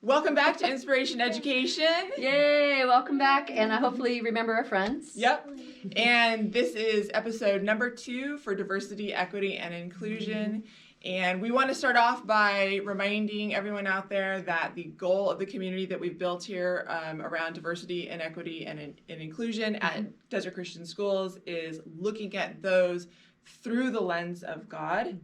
Welcome back to Inspiration Education. Yay, welcome back, and hopefully you remember our friends. Yep. And this is episode number 2 for diversity, equity, and inclusion. And we want to start off by reminding everyone out there that the goal of the community that we've built here around diversity and equity and inclusion at Desert Christian Schools is looking at those through the lens of God.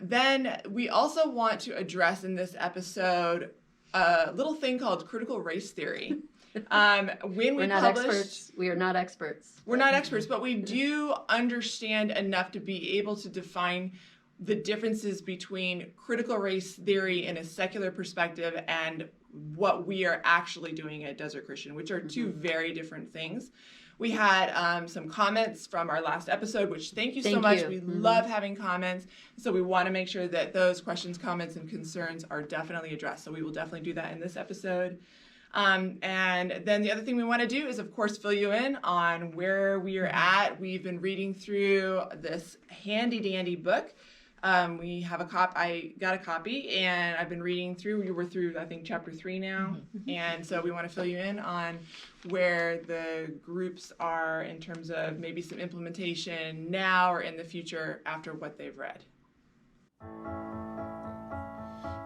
Then we also want to address in this episode a little thing called critical race theory. We're not experts. We are not experts. We're not experts, but we do understand enough to be able to define the differences between critical race theory in a secular perspective and what we are actually doing at Desert Christian, which are two very different things. We had some comments from our last episode, which thank you so much. We love having comments. So we want to make sure that those questions, comments, and concerns are definitely addressed. So we will definitely do that in this episode. And then the other thing we want to do is, of course, fill you in on where we are at. We've been reading through this handy-dandy book. We have a I got a copy, and I've been reading through. You were through, I think, chapter 3 now. And so we want to fill you in on where the groups are in terms of maybe some implementation now or in the future after what they've read.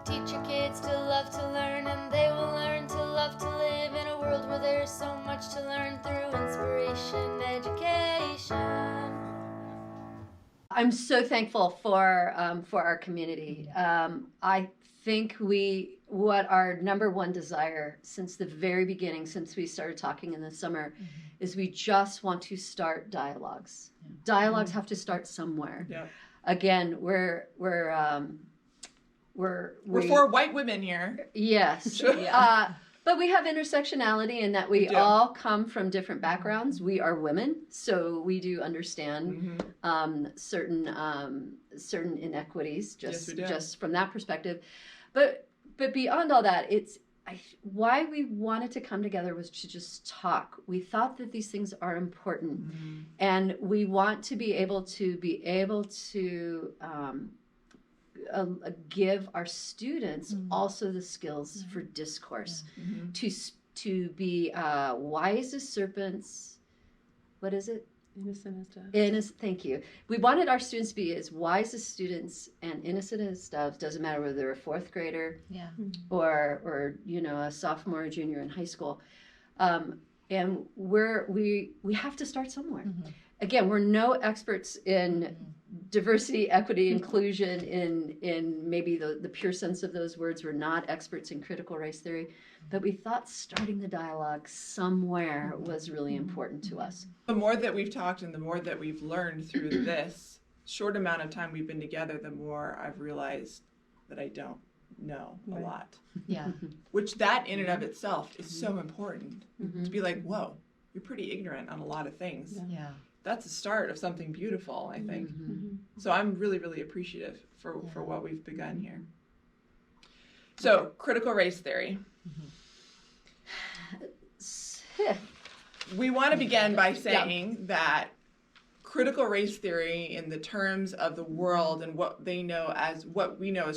Teach your kids to love to learn, and they will learn to love to live in a world where there's so much to learn through inspiration education. I'm so thankful for our community. I think what our number one desire since the very beginning, since we started talking in the summer, is we just want to start dialogues. Dialogues have to start somewhere. Yeah. Again, we're for white women here. Yes. But we have intersectionality in that we all come from different backgrounds. We are women, so we do understand certain inequities just from that perspective. But beyond all that, why we wanted to come together was to just talk. We thought that these things are important, and we want to be able to give our students also the skills for discourse, to be wise as serpents. What is it? Innocent as doves. Thank you. We wanted our students to be as wise as students and innocent as doves. Doesn't matter whether they're a 4th grader or a sophomore or junior in high school. And we have to start somewhere. Again, we're no experts in diversity, equity, inclusion in maybe the pure sense of those words. We're not experts in critical race theory, but we thought starting the dialogue somewhere was really important to us. The more that we've talked and the more that we've learned through this short amount of time we've been together, the more I've realized that I don't know a lot. Yeah. Which that in and of itself is so important. To be like, whoa, you're pretty ignorant on a lot of things. Yeah. That's the start of something beautiful, I think. So I'm really, really appreciative for what we've begun here. So, critical race theory. We want to begin by saying that critical race theory in the terms of the world and what we know as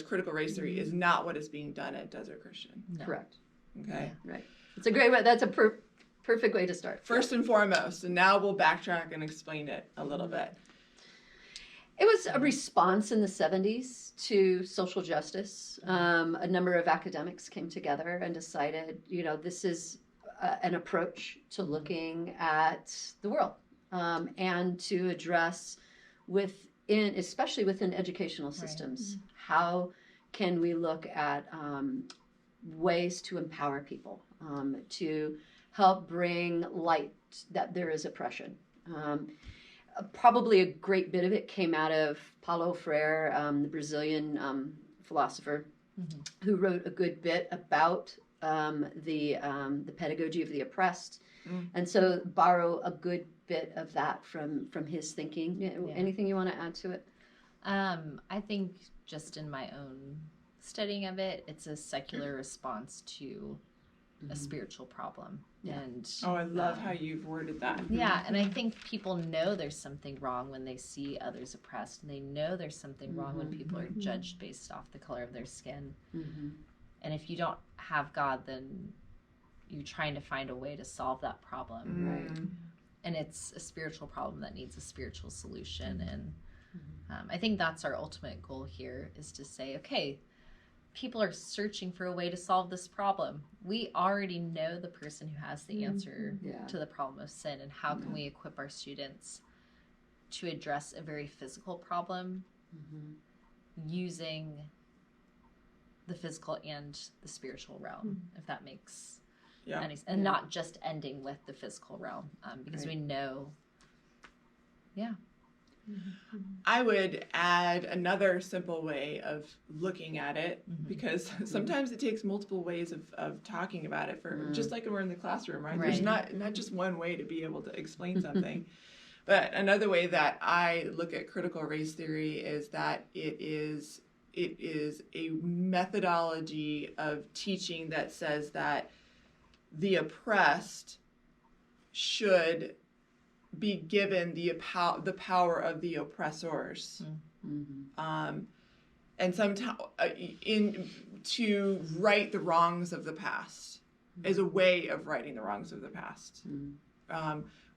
critical race theory is not what is being done at Desert Christian. No. Correct. Okay. Yeah, right. It's a great way. That's a perfect way to start. First and foremost, and now we'll backtrack and explain it a little bit. It was a response in the 70s to social justice. A number of academics came together and decided, this is an approach to looking at the world and to address especially within educational systems, how can we look at ways to empower people, to help bring light that there is oppression. Probably a great bit of it came out of Paulo Freire, the Brazilian philosopher, who wrote a good bit about the pedagogy of the oppressed, and so borrow a good bit of that from his thinking. Yeah. Anything you want to add to it? I think just in my own studying of it, it's a secular response to a spiritual problem. Yeah. And I love how you've worded that. Yeah, and I think people know there's something wrong when they see others oppressed, and they know there's something wrong when people are judged based off the color of their skin. And if you don't have God, then you're trying to find a way to solve that problem. Right. And it's a spiritual problem that needs a spiritual solution. And I think that's our ultimate goal here, is to say, okay, people are searching for a way to solve this problem. We already know the person who has the answer to the problem of sin, and how can we equip our students to address a very physical problem using the physical and the spiritual realm, if that makes any sense. And not just ending with the physical realm, because we know, I would add another simple way of looking at it, because sometimes it takes multiple ways of talking about it, for just like when we're in the classroom, right? There's not just one way to be able to explain something. But another way that I look at critical race theory is that it is a methodology of teaching that says that the oppressed should be given the power of the oppressors, and sometimes to right the wrongs of the past, as a way of righting the wrongs of the past.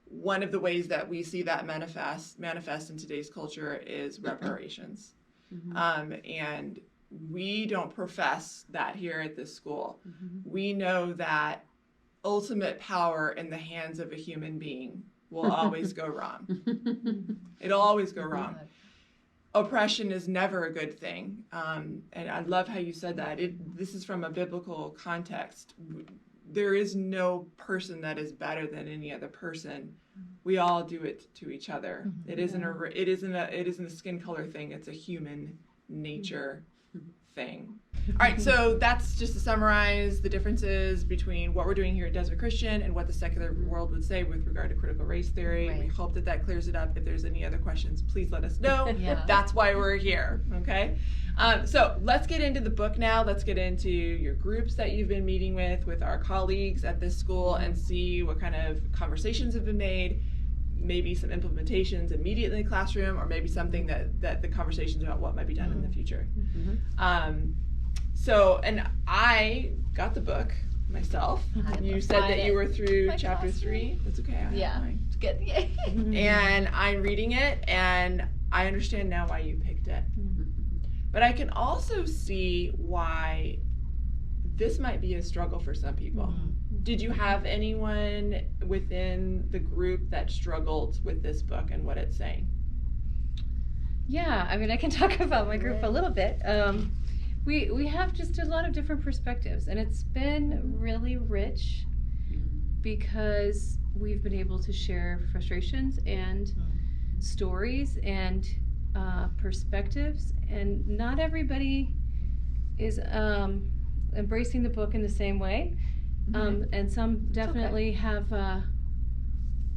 One of the ways that we see that manifest in today's culture is reparations, and we don't profess that here at this school. We know that ultimate power in the hands of a human being will always go wrong. It'll always go wrong. Oppression is never a good thing. And I love how you said that. This is from a biblical context. There is no person that is better than any other person. We all do it to each other. It isn't a skin color thing. It's a human nature thing. All right, so that's just to summarize the differences between what we're doing here at Desert Christian and what the secular world would say with regard to critical race theory. We hope that clears it up. If there's any other questions, please let us know. That's why we're here, okay? So let's get into the book now. Let's get into your groups that you've been meeting with our colleagues at this school, and see what kind of conversations have been made, maybe some implementations immediately in the classroom, or maybe something that the conversations about what might be done in the future. So, and I got the book myself. You said that you were through chapter 3. That's okay. It's good. And I'm reading it, and I understand now why you picked it. But I can also see why this might be a struggle for some people. Did you have anyone within the group that struggled with this book and what it's saying? Yeah, I mean, I can talk about my group a little bit. We have just a lot of different perspectives, and it's been really rich because we've been able to share frustrations and stories and perspectives, and not everybody is embracing the book in the same way, and some definitely have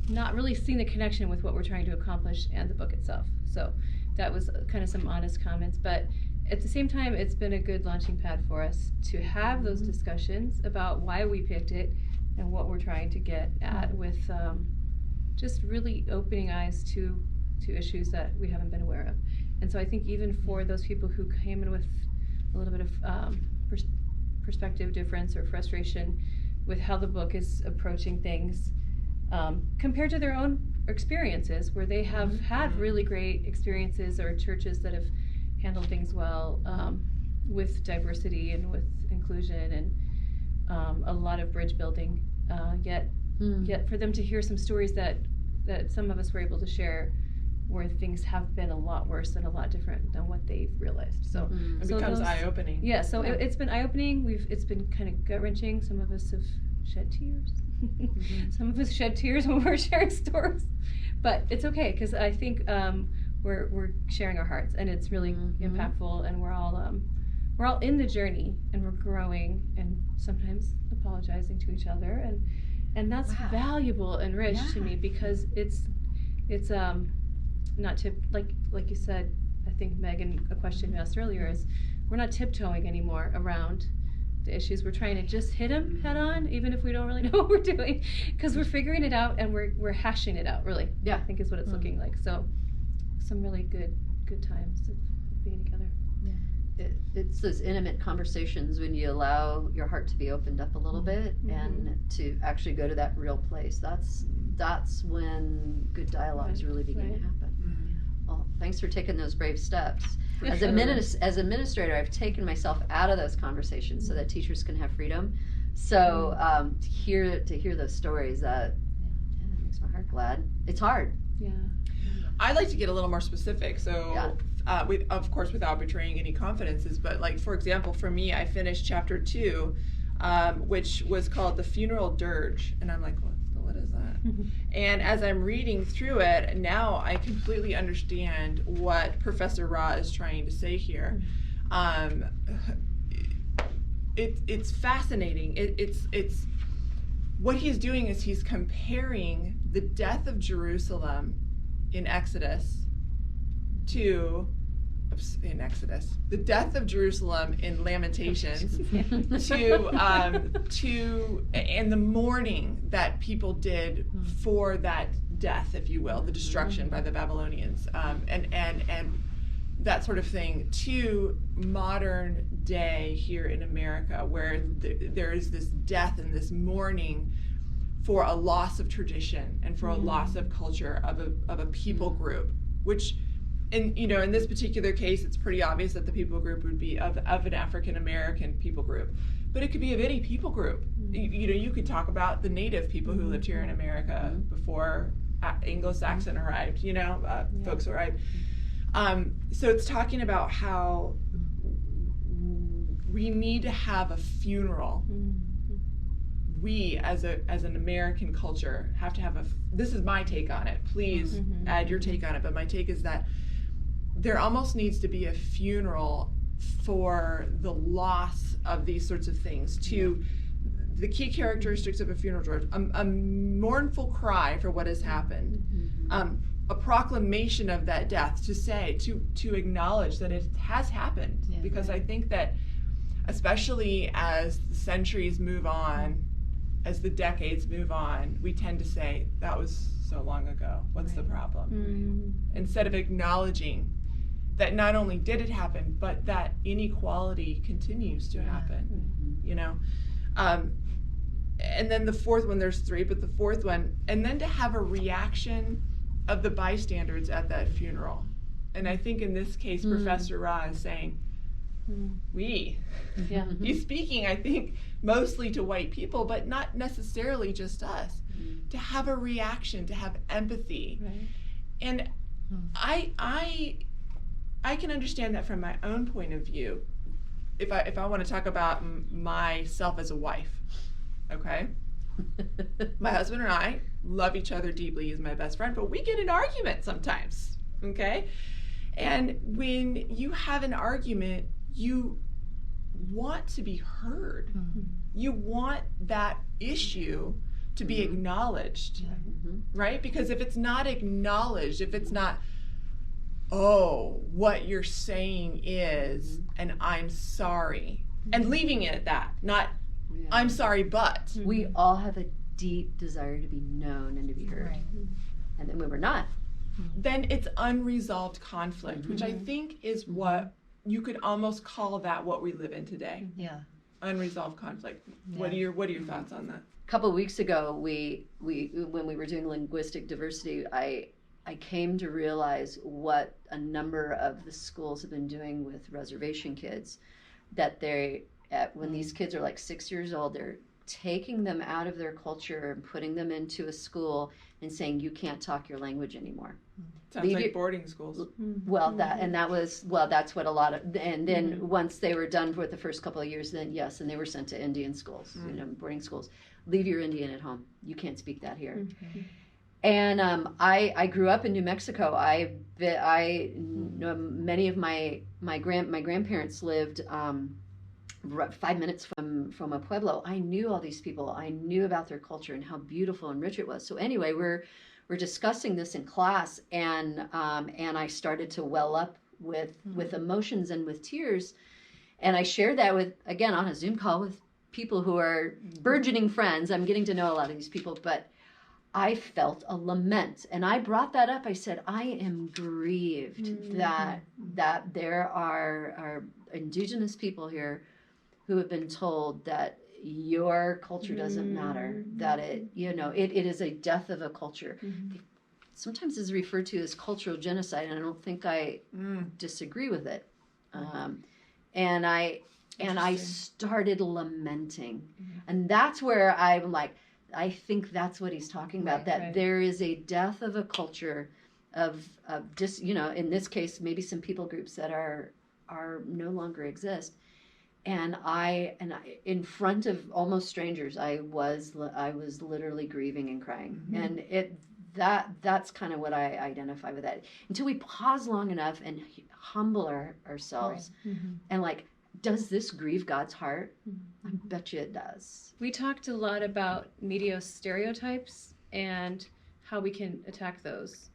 not really seen the connection with what we're trying to accomplish and the book itself. So that was kind of some honest comments, but at the same time, it's been a good launching pad for us to have those discussions about why we picked it and what we're trying to get at, with just really opening eyes to issues that we haven't been aware of. And so I think even for those people who came in with a little bit of perspective difference or frustration with how the book is approaching things, compared to their own experiences, where they have had really great experiences, or churches that have handled things well with diversity and with inclusion, and a lot of bridge building, yet for them to hear some stories that some of us were able to share, where things have been a lot worse and a lot different than what they've realized. So it becomes eye-opening. Yeah, so it's been eye-opening. It's been kind of gut-wrenching. Some of us have shed tears. Some of us shed tears when we're sharing stories, but it's okay, because I think we're sharing our hearts, and it's really impactful, and we're all in the journey, and we're growing, and sometimes apologizing to each other, and that's valuable and rich to me, because it's not like you said, I think Megan, a question you asked earlier, is we're not tiptoeing anymore around the issues. We're trying to just hit them head on, even if we don't really know what we're doing, because we're figuring it out, and we're hashing it out, really. I think is what it's looking like. So some really good times of being together. it's those intimate conversations when you allow your heart to be opened up a little bit and to actually go to that real place. That's when good dialogues really begin to happen. Well, thanks for taking those brave steps. As administrator, I've taken myself out of those conversations so that teachers can have freedom. So to hear those stories, that makes my heart glad. It's hard. Yeah. I'd like to get a little more specific. So, of course, without betraying any confidences, but like, for example, for me, I finished chapter 2, which was called The Funeral Dirge. And I'm like, what is that? And as I'm reading through it, now I completely understand what Professor Ra is trying to say here. It's fascinating. It's what he's doing is he's comparing the death of Jerusalem in Exodus, the death of Jerusalem in Lamentations, to and the mourning that people did for that death, if you will, the destruction by the Babylonians, and that sort of thing, to modern day here in America, where there is this death and this mourning for a loss of tradition and for a loss of culture of a people group, which in this particular case, it's pretty obvious that the people group would be of an African American people group, but it could be of any people group. You could talk about the native people who lived here in America before Anglo-Saxon arrived, folks arrived. So it's talking about how we need to have a funeral. We, as an American culture, have to have this is my take on it. Please add your take on it. But my take is that there almost needs to be a funeral for the loss of these sorts of things. To the key characteristics of a funeral, George, a mournful cry for what has happened, a proclamation of that death, to acknowledge that it has happened. Because I think that, especially as the centuries move on, as the decades move on, we tend to say, that was so long ago, what's the problem? Instead of acknowledging that not only did it happen, but that inequality continues to happen, and then the fourth one, there's 3, but the fourth one, and then to have a reaction of the bystanders at that funeral. And I think in this case, Professor Ra is saying, he's speaking, I think, mostly to white people, but not necessarily just us, to have a reaction, to have empathy. And I can understand that from my own point of view. If I want to talk about myself as a wife, okay? My husband and I love each other deeply. He's my best friend, but we get in arguments sometimes, okay? And when you have an argument, you want to be heard. You want that issue to be acknowledged, right? Because if it's not acknowledged, if it's not, what you're saying is, and I'm sorry, and leaving it at that, not, I'm sorry, but. We all have a deep desire to be known and to be heard. And then when we're not, then it's unresolved conflict, which I think is what you could almost call that what we live in today. Unresolved conflict. What are your thoughts on that? A couple of weeks ago, when we were doing linguistic diversity, I came to realize what a number of the schools have been doing with reservation kids, that when these kids are like 6 years old, they're taking them out of their culture and putting them into a school and saying, you can't talk your language anymore. Sounds like boarding schools. Well, that's what a lot of, and then once they were done with the first couple of years, then yes, and they were sent to Indian schools, boarding schools. Leave your Indian at home. You can't speak that here. And I grew up in New Mexico. I know many of my grandparents lived 5 minutes from a pueblo. I knew all these people. I knew about their culture and how beautiful and rich it was. So anyway, we're discussing this in class, and I started to well up with emotions and with tears, and I shared that on a Zoom call with people who are burgeoning friends. I'm getting to know a lot of these people, but I felt a lament, and I brought that up. I said, I am grieved that there are indigenous people here who have been told that your culture doesn't matter, that it is a death of a culture. Sometimes is referred to as cultural genocide, and I don't think I disagree with it. And I started lamenting, and that's where I'm like, I think that's what he's talking about. There is a death of a culture of just in this case maybe some people groups that are no longer exist. And I in front of almost strangers, I was literally grieving and crying, and that's kind of what I identify with that. Until we pause long enough and humble ourselves, and like, does this grieve God's heart? I bet you it does. We talked a lot about media stereotypes and how we can attack those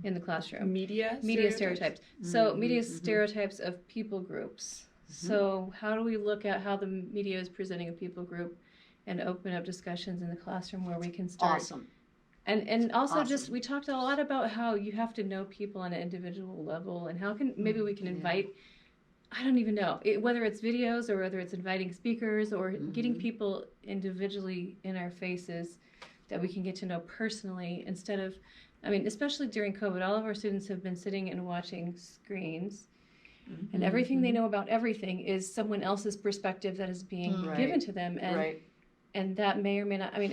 in the classroom. Media stereotypes. So media stereotypes of people groups. So how do we look at how the media is presenting a people group and open up discussions in the classroom where we can start? Awesome. And also just, we talked a lot about how you have to know people on an individual level, and how can, maybe we can invite, I don't even know, whether it's videos or whether it's inviting speakers or getting people individually in our faces that we can get to know personally, instead of, I mean, especially during COVID, all of our students have been sitting and watching screens, and everything they know about everything is someone else's perspective that is being given to them. And and that may or may not, I mean,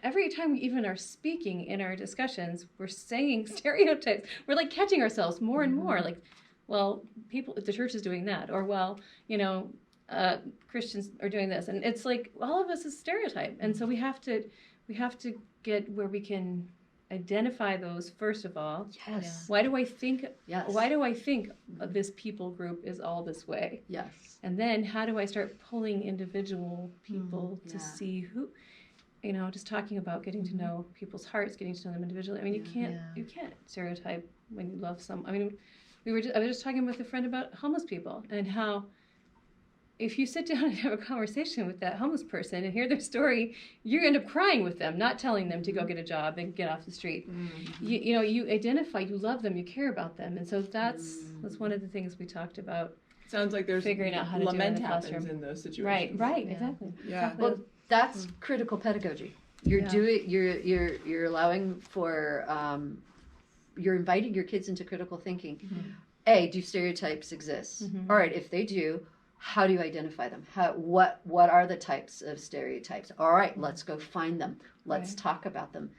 every time we even are speaking in our discussions, we're saying stereotypes. We're like catching ourselves more and more, like, well, the church is doing that, or well, Christians are doing this, and it's like all of us is stereotype, and so we have to get where we can identify those first of all. Yes. Why do I think this people group is all this way? Yes. And then how do I start pulling individual people to see who, just talking about getting to know people's hearts, getting to know them individually. I mean, you can't stereotype when you love some. I mean, I was just talking with a friend about homeless people, and how if you sit down and have a conversation with that homeless person and hear their story, you end up crying with them, not telling them to go get a job and get off the street. You identify, you love them, you care about them, and so that's one of the things we talked about. Sounds like there's figuring out how to lament do it in the happens classroom. in those situations. Right, exactly. Yeah. Exactly. Well, that's critical pedagogy. You're allowing for you're inviting your kids into critical thinking. Do stereotypes exist? All right, if they do, how do you identify them? What are the types of stereotypes? All right, let's go find them. Let's talk about them.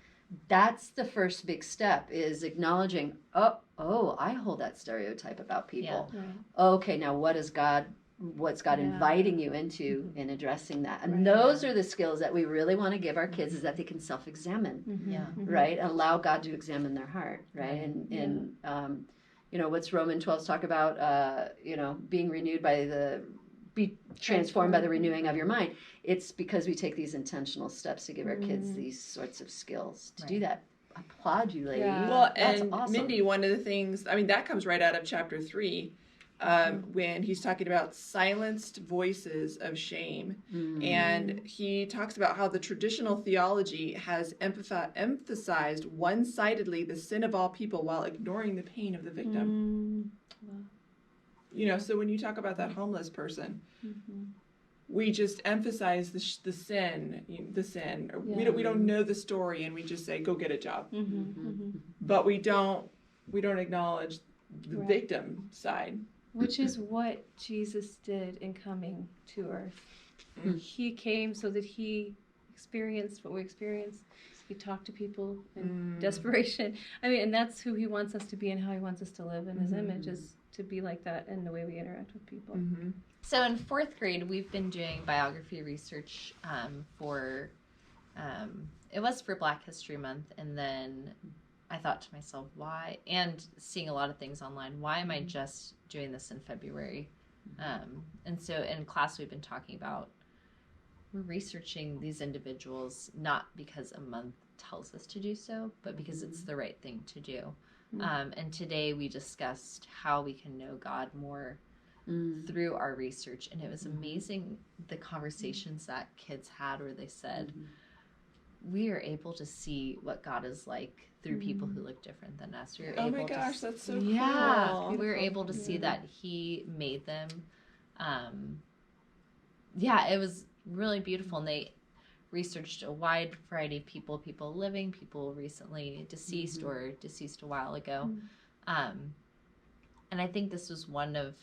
That's the first big step, is acknowledging, oh, I hold that stereotype about people. Okay, now what's God inviting you into in addressing that? And those are the skills that we really want to give our kids, is that they can self-examine, right? And allow God to examine their heart, right? And what's Romans 12 talk about, being renewed be transformed by the renewing of your mind. It's because we take these intentional steps to give our kids these sorts of skills to do that. I applaud you, ladies. Well, That's and awesome. Mindy, one of the things, I mean, that comes right out of chapter 3, when he's talking about silenced voices of shame. And he talks about how the traditional theology has emphasized one-sidedly the sin of all people while ignoring the pain of the victim. So when you talk about that homeless person, we just emphasize the sin. We don't know the story, and we just say, go get a job. But we don't acknowledge the victim side. Which is what Jesus did in coming to earth. He came so that he experienced what we experienced. He talked to people in desperation. I mean, and that's who he wants us to be and how he wants us to live in his image, is to be like that in the way we interact with people. So in 4th grade, we've been doing biography research for Black History Month, and then I thought to myself, why, and seeing a lot of things online, why am I just doing this in February? And so in class, we've been talking about, we're researching these individuals not because a month tells us to do so, but because it's the right thing to do. And today we discussed how we can know God more through our research. And it was amazing, the conversations that kids had, where they said, we are able to see what God is like through people who look different than us. We're Oh able my gosh, to, that's so yeah, cool. we're able to see that He made them. Yeah, it was really beautiful, and they researched a wide variety of people living, people recently deceased or deceased a while ago. And I think this was one of,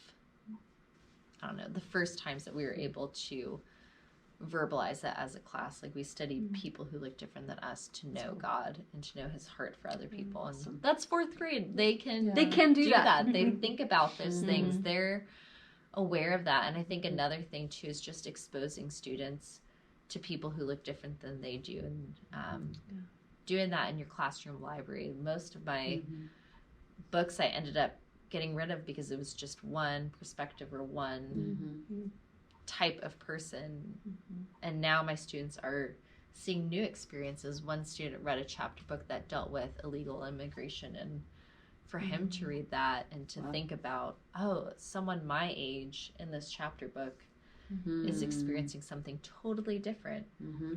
I don't know, the first times that we were able to verbalize that as a class. Like, we studied people who look different than us to know God and to know His heart for other people. And that's fourth grade. They can do that. They think about those things. They're aware of that. And I think another thing too is just exposing students to people who look different than they do, and doing that in your classroom library. Most of my books I ended up getting rid of because it was just one perspective or one type of person. And now my students are seeing new experiences. One student read a chapter book that dealt with illegal immigration, and for him to read that and to think about, oh, someone my age in this chapter book is experiencing something totally different,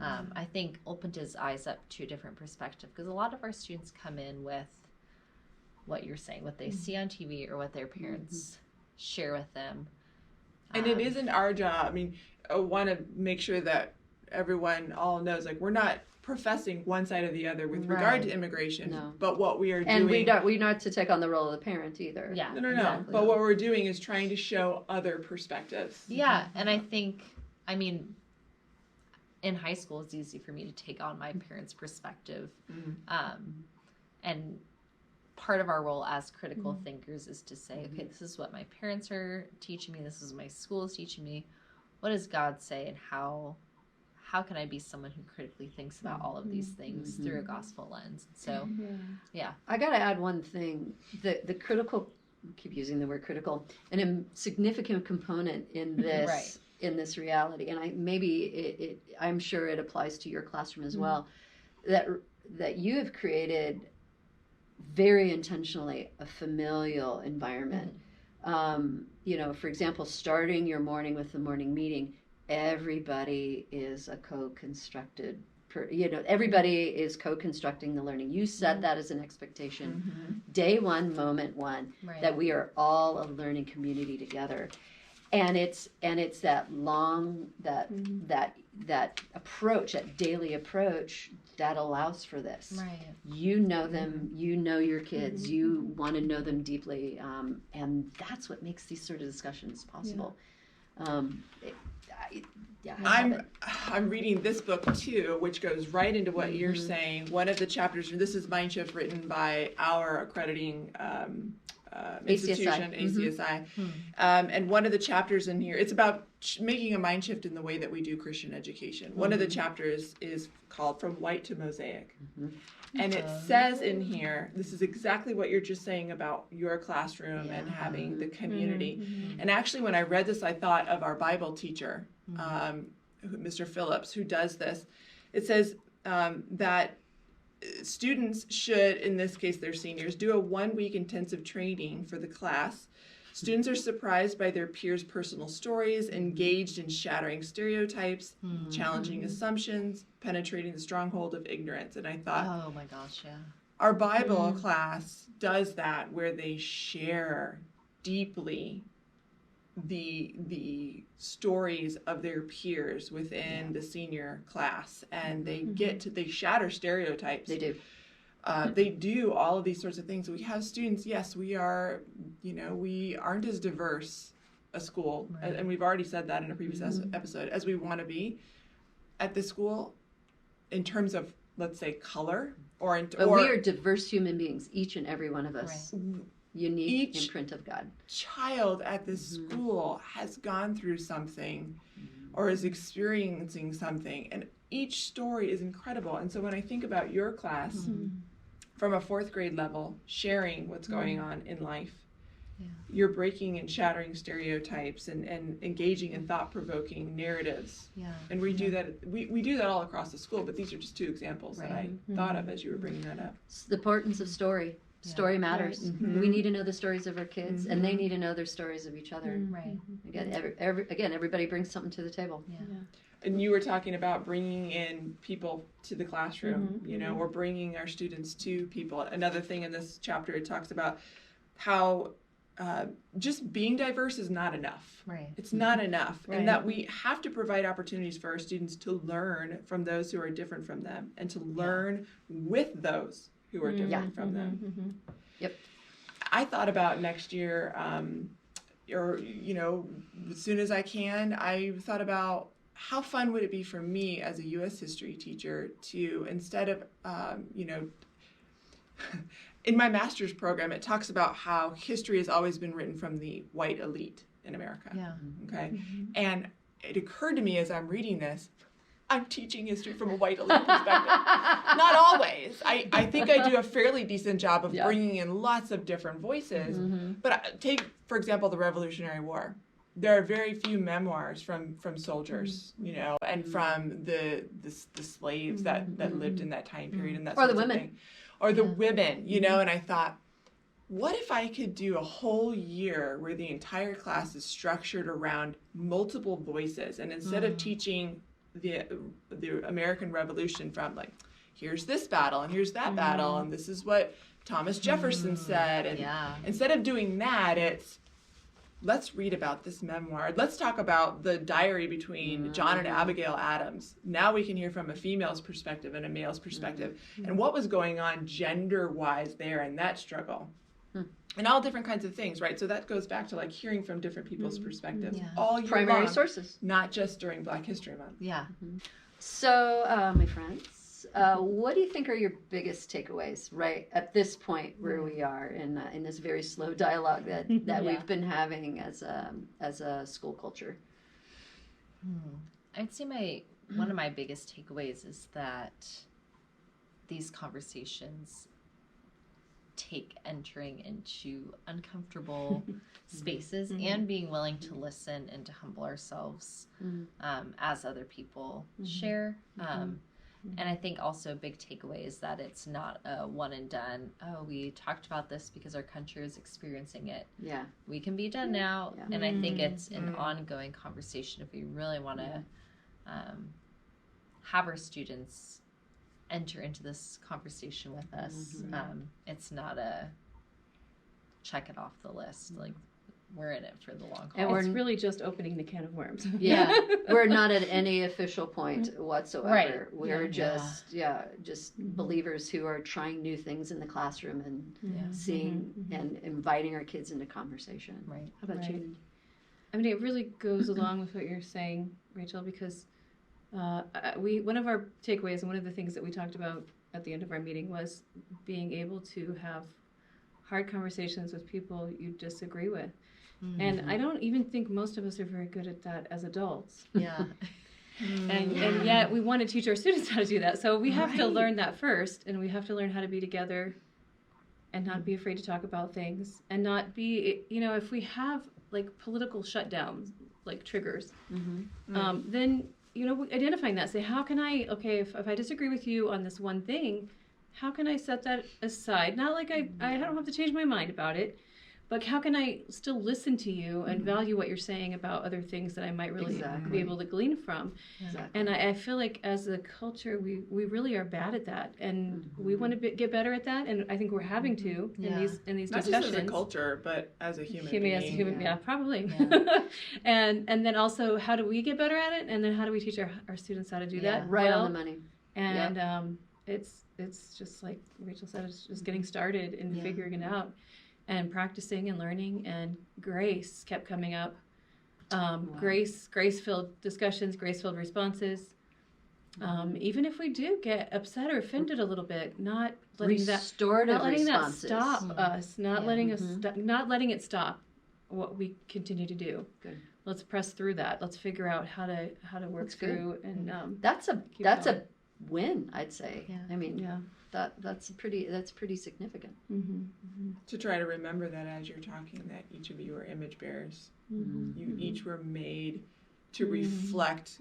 I think opened his eyes up to a different perspective, because a lot of our students come in with what you're saying, what they see on TV or what their parents share with them. And it isn't our job. I mean, I want to make sure that everyone all knows, like, we're not professing one side or the other with regard to immigration, but what we are doing, and we're not to take on the role of the parent either. Yeah, no. exactly. But what we're doing is trying to show other perspectives. Yeah, and I think, I mean, in high school, it's easy for me to take on my parents' perspective, and part of our role as critical thinkers is to say, okay, this is what my parents are teaching me, this is what my school is teaching me. What does God say, and how can I be someone who critically thinks about all of these things through a gospel lens? So, I got to add one thing. The critical, I keep using the word critical, and a significant component in this in this reality, and I'm sure it applies to your classroom as well, that you have created very intentionally a familial environment. For example, starting your morning with the morning meeting, everybody is a co-constructed, everybody is co-constructing the learning. You set that as an expectation. Day one, moment one, that we are all a learning community together. And it's that long, that approach, that daily approach that allows for this. right. You know them, you know your kids, you want to know them deeply, and that's what makes these sort of discussions possible. I'm reading this book too, which goes right into what you're saying. One of the chapters, this is Mind Shift, written by our accrediting institution, ACSI. And one of the chapters in here, it's about making a mind shift in the way that we do Christian education. One of the chapters is called From White to Mosaic. And it says in here, this is exactly what you're just saying about your classroom and having the community. And actually, when I read this, I thought of our Bible teacher, Mr. Phillips, who does this. It says that students should, in this case they're seniors, do a 1-week intensive training for the class. Students are surprised by their peers' personal stories, engaged in shattering stereotypes, challenging assumptions, penetrating the stronghold of ignorance. And I thought, Oh my gosh, yeah. our Bible class does that, where they share deeply the stories of their peers within the senior class, and they shatter stereotypes. They do. They do all of these sorts of things. We have students, yes, we are, we aren't as diverse a school, and we've already said that in a previous episode, as we want to be at this school in terms of, let's say, color, But we are diverse human beings, each and every one of us. Unique imprint of God. Child at this school has gone through something or is experiencing something, and each story is incredible. And so when I think about your class from a 4th grade level, sharing what's going on in life, you're breaking and shattering stereotypes and engaging in thought-provoking narratives. And we do that. We do that all across the school, but these are just 2 examples that I thought of as you were bringing that up. It's the importance of story. Story matters. We need to know the stories of our kids, and they need to know their stories of each other. Right. Again, everybody brings something to the table. and you were talking about bringing in people to the classroom, you know, or bringing our students to people. Another thing in this chapter, it talks about how just being diverse is not enough. Right. It's not enough. Right. And that we have to provide opportunities for our students to learn from those who are different from them and to learn with those who are different from them. Yep. I thought about next year, or, you know, as soon as I can, I thought about how fun would it be for me as a U.S. history teacher to, instead of, you know, in my master's program, it talks about how history has always been written from the white elite in America. Yeah. Okay. And it occurred to me as I'm reading this, I'm teaching history from a white elite perspective. Not always. I think I do a fairly decent job of bringing in lots of different voices. But take, for example, the Revolutionary War. There are very few memoirs from soldiers, you know, and from the slaves that lived in that time period and that Or the sort of women. thing. Or the women, you know, and I thought, what if I could do a whole year where the entire class is structured around multiple voices, and instead of teaching the American Revolution from like, here's this battle and here's that battle and this is what Thomas Jefferson said, and instead of doing that, it's let's read about this memoir. Let's talk about the diary between John and Abigail Adams. Now we can hear from a female's perspective and a male's perspective and what was going on gender-wise there in that struggle. And all different kinds of things, right? So that goes back to like hearing from different people's perspectives all year Primary long, sources. not just during Black History Month. Yeah. So, my friends, what do you think are your biggest takeaways right at this point where we are in this very slow dialogue that we've been having as a school culture? I'd say one of my biggest takeaways is that these conversations take entering into uncomfortable spaces and being willing to listen and to humble ourselves as other people share. And I think also a big takeaway is that it's not a one and done. Oh, we talked about this because our country is experiencing it. Yeah. We can be done now. Yeah. And I think it's an ongoing conversation if we really want to have our students enter into this conversation with us. It's not a check it off the list. Like, we're in it for the long haul. And we're It's really just opening the can of worms. Yeah, we're not at any official point whatsoever. Right. We're just believers who are trying new things in the classroom and seeing and inviting our kids into conversation. Right. How about you? I mean, it really goes along with what you're saying, Rachel, because one of our takeaways and one of the things that we talked about at the end of our meeting was being able to have hard conversations with people you disagree with. And I don't even think most of us are very good at that as adults. Yeah. And yet we want to teach our students how to do that. So we have to learn that first, and we have to learn how to be together and not be afraid to talk about things and not be, you know, if we have like political shutdowns, like triggers, then, you know, identifying that, say, how can I, if I disagree with you on this one thing, how can I set that aside? Not like I don't have to change my mind about it, but how can I still listen to you and value what you're saying about other things that I might really be able to glean from? Exactly. And I feel like as a culture, we really are bad at that, and we want to get better at that. And I think we're having to in these Not discussions. just as a culture, but as a human being. As a human, probably. Yeah. and then also, how do we get better at it? And then how do we teach our students how to do that? Right well? on the money. And it's just like Rachel said, it's just getting started and figuring it out and practicing and learning, and grace kept coming up. Grace-filled discussions, grace-filled responses. Even if we do get upset or offended a little bit, not letting Restorative that responses. stop us, not letting it stop what we continue to do. Good. Let's press through that. Let's figure out how to work That's good. through and That's keep a going. win, I'd say. Yeah. I mean, that's pretty significant. To try to remember that as you're talking, that each of you are image bearers. You each were made to reflect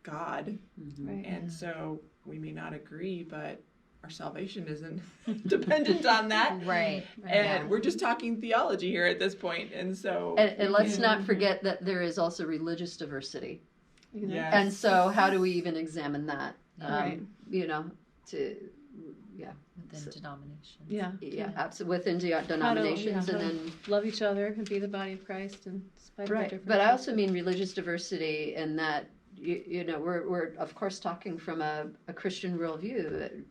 God. Right. And so we may not agree, but our salvation isn't dependent on that. Right. And we're just talking theology here at this point. And so And let's not forget that there is also religious diversity. You know? Yes. And so how do we even examine that? Right. You know, to, Within denominations. Yeah. absolutely, within denominations, how and to then, love each other and be the body of Christ in spite of our right. differences. But I also mean religious diversity in that, you know, we're of course talking from a Christian worldview,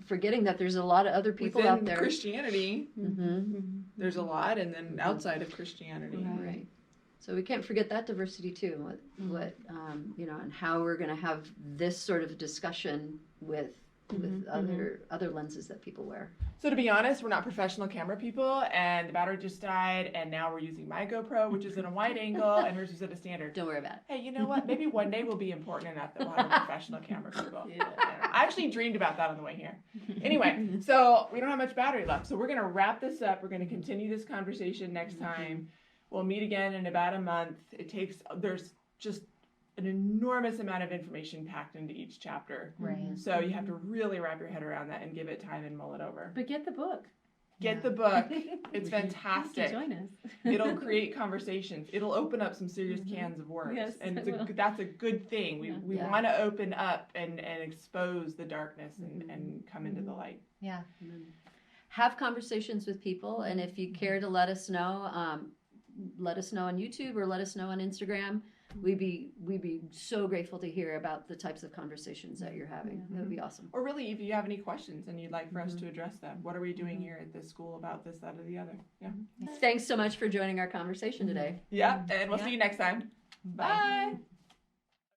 forgetting that there's a lot of other people Within out there. Christianity, Mhm. there's a lot, and then outside of Christianity. Right. So we can't forget that diversity too, and what you know, and how we're going to have this sort of discussion with other lenses that people wear. So to be honest, we're not professional camera people, and the battery just died, and now we're using my GoPro, which is in a wide angle, and hers is at a standard. Don't worry about it. Hey, you know what? Maybe one day we'll be important enough that we'll have a professional camera people. Yeah. I actually dreamed about that on the way here. Anyway, so we don't have much battery left, so we're going to wrap this up. We're going to continue this conversation next time. We'll meet again in about a month. There's just an enormous amount of information packed into each chapter. Right. So you have to really wrap your head around that and give it time and mull it over. But get the book. Get the book. It's fantastic. Join us. It'll create conversations. It'll open up some serious cans of worms. Yes, and it will. that's a good thing. We Yeah. want to open up and expose the darkness and come into the light. Yeah. Have conversations with people, and if you care to let us know on YouTube or let us know on Instagram. We'd be so grateful to hear about the types of conversations that you're having. That would be awesome. Or really, if you have any questions and you'd like for us to address them, what are we doing here at this school about this, that, or the other? Yeah. Thanks so much for joining our conversation today. Yeah, and we'll see you next time. Bye. Bye.